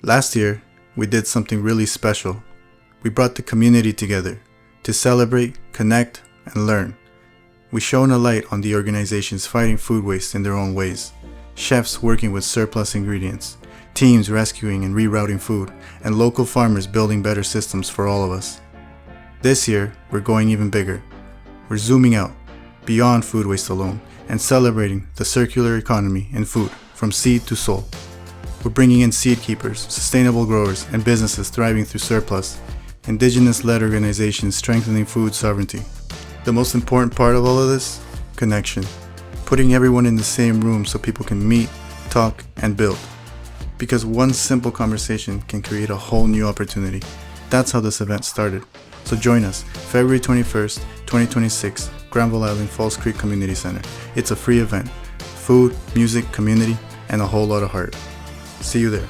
Last year, we did something really special. We brought the community together to celebrate, connect, and learn. We shone a light on the organizations fighting food waste in their own ways, chefs working with surplus ingredients, teams rescuing and rerouting food, and local farmers building better systems for all of us. This year, we're going even bigger. We're zooming out, beyond food waste alone, and celebrating the circular economy in food, from seed to soul. We're bringing in seed keepers, sustainable growers, and businesses thriving through surplus, Indigenous-led organizations strengthening food sovereignty. The most important part of all of this? Connection. Putting everyone in the same room so people can meet, talk, and build. Because one simple conversation can create a whole new opportunity. That's how this event started. So join us, February 21st, 2026, Granville Island Falls Creek Community Center. It's a free event. Food, music, community, and a whole lot of heart. See you there.